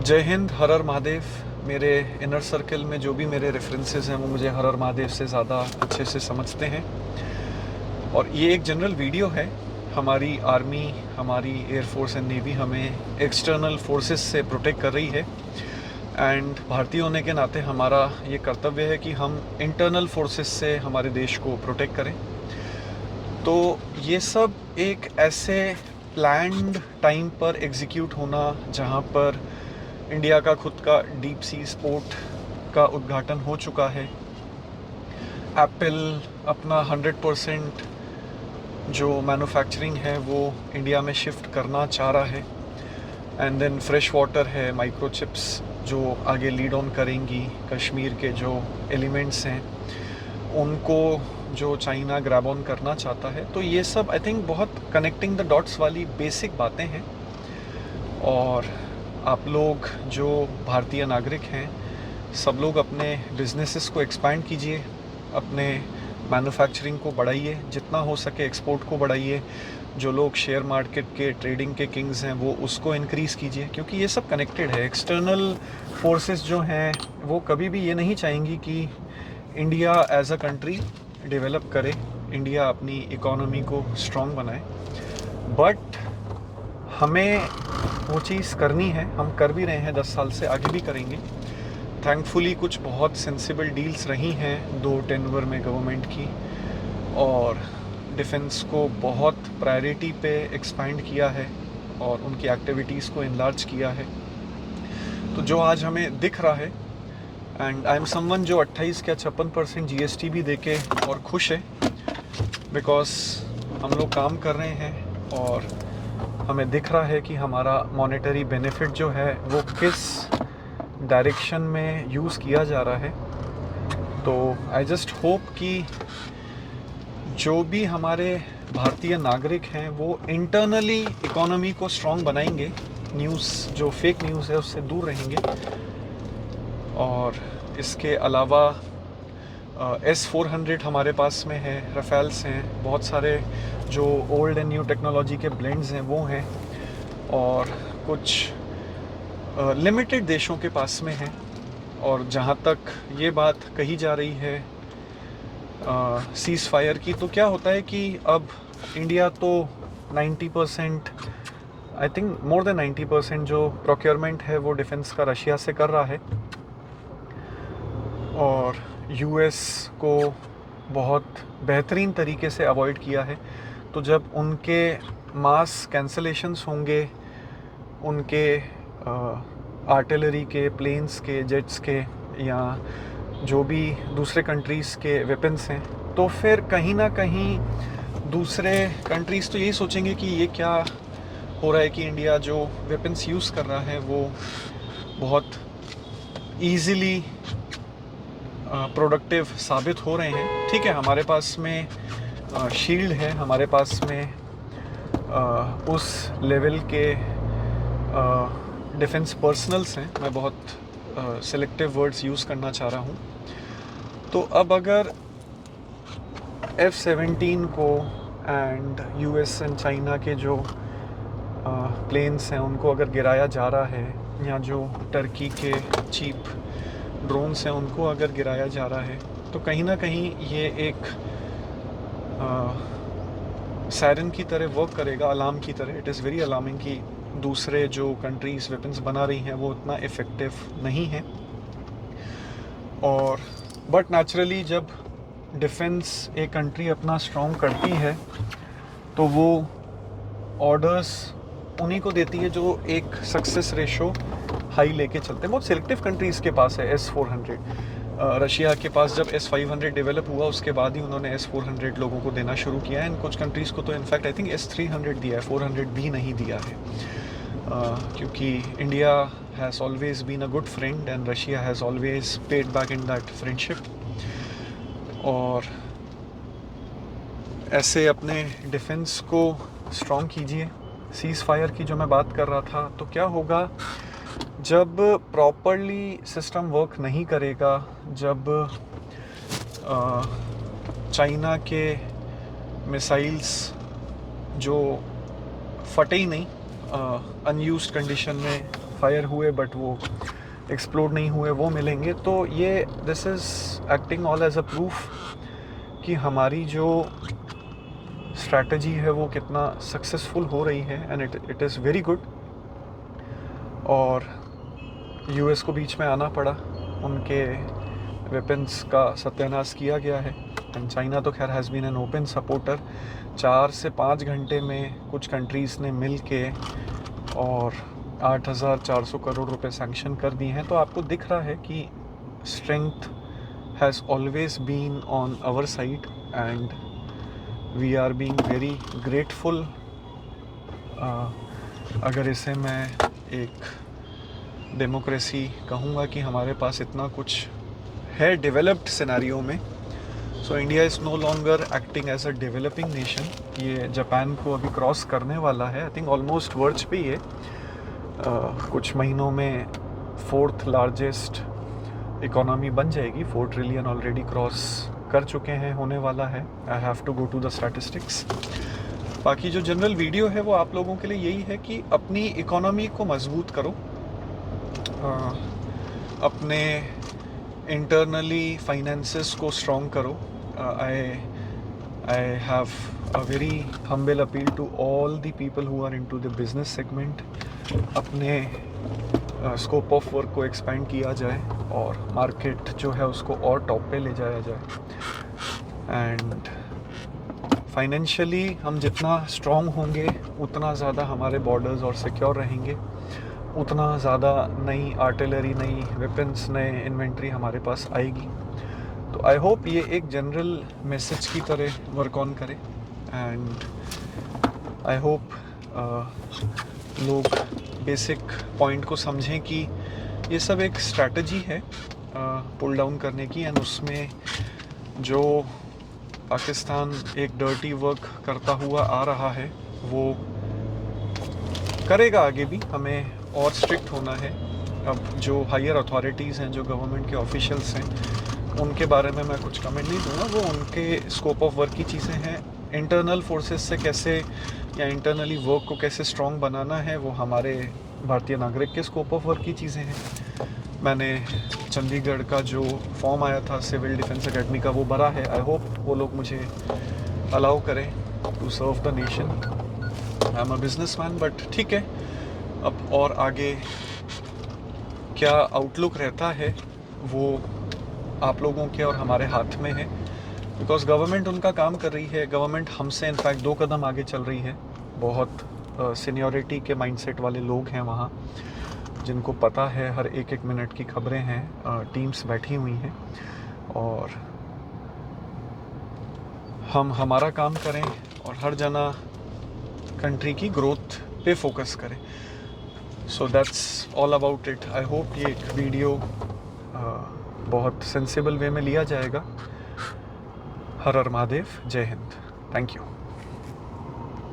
जय हिंद, हर हर महादेव। मेरे inner circle में जो भी मेरे रेफरेंसेस हैं वो मुझे हर हर महादेव से ज़्यादा अच्छे से समझते हैं। और ये एक जनरल वीडियो है। हमारी आर्मी, हमारी एयरफोर्स एंड नेवी हमें एक्सटर्नल फोर्सेस से प्रोटेक्ट कर रही है, एंड भारतीय होने के नाते हमारा ये कर्तव्य है कि हम इंटरनल फोर्सेस से हमारे देश को प्रोटेक्ट करें। तो ये सब एक ऐसे प्लान्ड टाइम पर एग्जीक्यूट होना जहाँ पर इंडिया का खुद का डीप सी स्पोर्ट का उद्घाटन हो चुका है। एप्पल अपना 100% जो मैन्युफैक्चरिंग है वो इंडिया में शिफ्ट करना चाह रहा है। एंड देन फ्रेश वाटर है, माइक्रोचिप्स जो आगे लीड ऑन करेंगी। कश्मीर के जो एलिमेंट्स हैं उनको जो चाइना ग्रैब ऑन करना चाहता है। तो ये सब आई थिंक बहुत कनेक्टिंग द डॉट्स वाली बेसिक बातें हैं। और आप लोग जो भारतीय नागरिक हैं, सब लोग अपने बिजनेसेस को एक्सपैंड कीजिए, अपने मैन्युफैक्चरिंग को बढ़ाइए, जितना हो सके एक्सपोर्ट को बढ़ाइए। जो लोग शेयर मार्केट के ट्रेडिंग के किंग्स हैं वो उसको इंक्रीज़ कीजिए, क्योंकि ये सब कनेक्टेड है। एक्सटर्नल फोर्सेस जो हैं वो कभी भी ये नहीं चाहेंगी कि India as a country develop करे, इंडिया अपनी इकोनॉमी को स्ट्रॉन्ग बनाए। बट हमें वो चीज़ करनी है, हम कर भी रहे हैं, 10 साल से आगे भी करेंगे। थैंकफुली कुछ बहुत सेंसिबल डील्स रही हैं 2 टेन्योर में गवर्नमेंट की, और डिफेंस को बहुत प्रायोरिटी पे एक्सपैंड किया है और उनकी एक्टिविटीज़ को इनलार्ज किया है। तो जो आज हमें दिख रहा है, एंड आई एम समवन जो 28 या 56% GST भी देके और खुश है, बिकॉज हम लोग काम कर रहे हैं और हमें दिख रहा है कि हमारा मॉनेटरी बेनिफिट जो है वो किस डायरेक्शन में यूज़ किया जा रहा है। तो आई जस्ट होप कि जो भी हमारे भारतीय नागरिक हैं वो इंटरनली इकोनॉमी को स्ट्रॉन्ग बनाएंगे, न्यूज़ जो फेक न्यूज़ है उससे दूर रहेंगे। और इसके अलावा S-400 हमारे पास में है, रफेल्स हैं, बहुत सारे जो ओल्ड एंड न्यू टेक्नोलॉजी के ब्लेंड्स हैं वो हैं, और कुछ लिमिटेड देशों के पास में हैं। और जहाँ तक ये बात कही जा रही है सीज़ फायर की, तो क्या होता है कि अब इंडिया तो 90%, आई थिंक मोर देन 90% जो प्रोक्योरमेंट है वो डिफेंस का रशिया से कर रहा है, और US को बहुत बेहतरीन तरीके से अवॉइड किया है। तो जब उनके मास कैंसलेशंस होंगे, उनके आर्टिलरी के, प्लेन्स के, जेट्स के, या जो भी दूसरे कंट्रीज़ के वेपन्स हैं, तो फिर कहीं ना कहीं दूसरे कंट्रीज़ तो यही सोचेंगे कि ये क्या हो रहा है कि इंडिया जो वेपन्स यूज़ कर रहा है वो बहुत ईज़िली प्रोडक्टिव साबित हो रहे हैं। ठीक है, हमारे पास में शील्ड है, हमारे पास में उस लेवल के डिफेंस पर्सनल्स हैं। मैं बहुत सेलेक्टिव वर्ड्स यूज़ करना चाह रहा हूँ। तो अब अगर F-17 को एंड US एंड चाइना के जो प्लेन्स हैं उनको अगर गिराया जा रहा है, या जो टर्की के चीप ड्रोन्स हैं उनको अगर गिराया जा रहा है, तो कहीं ना कहीं ये एक सायरन की तरह वर्क करेगा, अलार्म की तरह। इट इज़ वेरी अलार्मिंग कि दूसरे जो कंट्रीज़ वेपन्स बना रही हैं वो उतना इफ़ेक्टिव नहीं है। और बट नेचुरली जब डिफेंस एक कंट्री अपना स्ट्रॉन्ग करती है तो वो ऑर्डर्स उन्हीं को देती है जो एक सक्सेस रेशो हाई लेके चलते हैं। बहुत सिलेक्टिव कंट्रीज़ के पास है S-400। रशिया के पास जब S-500 डेवलप हुआ उसके बाद ही उन्होंने S-400 लोगों को देना शुरू किया है। कुछ कंट्रीज़ को तो इनफैक्ट आई थिंक S-300 दिया है, 400 भी नहीं दिया है, क्योंकि India has always been a good friend and Russia has always paid back in that friendship. और ऐसे अपने डिफेंस को स्ट्रॉन्ग कीजिए। सीज़ फायर की जो मैं बात कर रहा था, तो क्या होगा जब प्रॉपरली सिस्टम वर्क नहीं करेगा, जब चाइना के मिसाइल्स जो फटे ही नहीं, अनयूज्ड कंडीशन में फायर हुए बट वो एक्सप्लोड नहीं हुए वो मिलेंगे। तो ये this is acting all as a proof कि हमारी जो स्ट्रैटेजी है वो कितना सक्सेसफुल हो रही है, and it is very good. और यूएस को बीच में आना पड़ा, उनके वेपन्स का सत्यानाश किया गया है, एंड चाइना तो खैर has been an open supporter. 4 से 5 घंटे में कुछ कंट्रीज़ ने मिल के और 8,400 करोड़ रुपए सैंक्शन कर दिए हैं। तो आपको दिख रहा है कि strength has always been on our side, and we are being very grateful. अगर इसे मैं एक डेमोक्रेसी कहूँगा कि हमारे पास इतना कुछ है डेवलप्ड सिनेरियो में। So India is no longer acting as a developing nation. ये जापान को अभी क्रॉस करने वाला है, आई थिंक ऑलमोस्ट वर्ज पे ही है। कुछ महीनों में 4th लार्जेस्ट इकोनॉमी बन जाएगी। 4 ट्रिलियन ऑलरेडी क्रॉस कर चुके हैं, होने वाला है। I have to go to the statistics. बाकी जो जनरल वीडियो है वो आप लोगों के लिए यही है कि अपनी इकोनॉमी को मजबूत करो, अपने इंटरनली फाइनेंसेस को स्ट्रॉन्ग करो। I have a very humble appeal to all the people who are into the business segment. अपने स्कोप ऑफ वर्क को एक्सपेंड किया जाए और मार्केट जो है उसको और टॉप पे ले जाया जाए। एंड फाइनेंशियली हम जितना स्ट्रॉन्ग होंगे उतना ज़्यादा हमारे बॉर्डर्स और सिक्योर रहेंगे, उतना ज़्यादा नई आर्टिलरी, नई वेपन्स, नए इन्वेंट्री हमारे पास आएगी। तो आई होप ये एक जनरल मैसेज की तरह वर्क ऑन करे, एंड आई होप लोग बेसिक पॉइंट को समझें कि ये सब एक स्ट्रैटेजी है पुल डाउन करने की, एंड उसमें जो पाकिस्तान एक डर्टी वर्क करता हुआ आ रहा है वो करेगा आगे भी। हमें और स्ट्रिक्ट होना है। अब जो हायर अथॉरिटीज़ हैं, जो गवर्नमेंट के ऑफिशियल्स हैं, उनके बारे में मैं कुछ कमेंट नहीं दूंगा, वो उनके स्कोप ऑफ वर्क की चीज़ें हैं। इंटरनल फोर्सेस से कैसे या इंटरनली वर्क को कैसे स्ट्रॉन्ग बनाना है वो हमारे भारतीय नागरिक के स्कोप ऑफ वर्क की चीज़ें हैं। मैंने चंडीगढ़ का जो फॉर्म आया था सिविल डिफेंस एकेडमी का वो भरा है। आई होप वो लोग मुझे अलाउ करें to serve the nation. I am a businessman, but ठीक है, अब और आगे क्या आउटलुक रहता है वो आप लोगों के और हमारे हाथ में है। बिकॉज गवर्नमेंट उनका काम कर रही है। गवर्नमेंट हमसे इनफैक्ट 2 कदम आगे चल रही है। बहुत सीनियरिटी के माइंडसेट वाले लोग हैं वहाँ, जिनको पता है हर एक मिनट की खबरें हैं। टीम्स बैठी हुई हैं और हम हमारा काम करें और हर जना कंट्री की ग्रोथ पे फोकस करें। So that's all about it. I hope ये एक वीडियो बहुत सेंसिबल वे में लिया जाएगा। हर हर महादेव, जय हिंद, थैंक यू।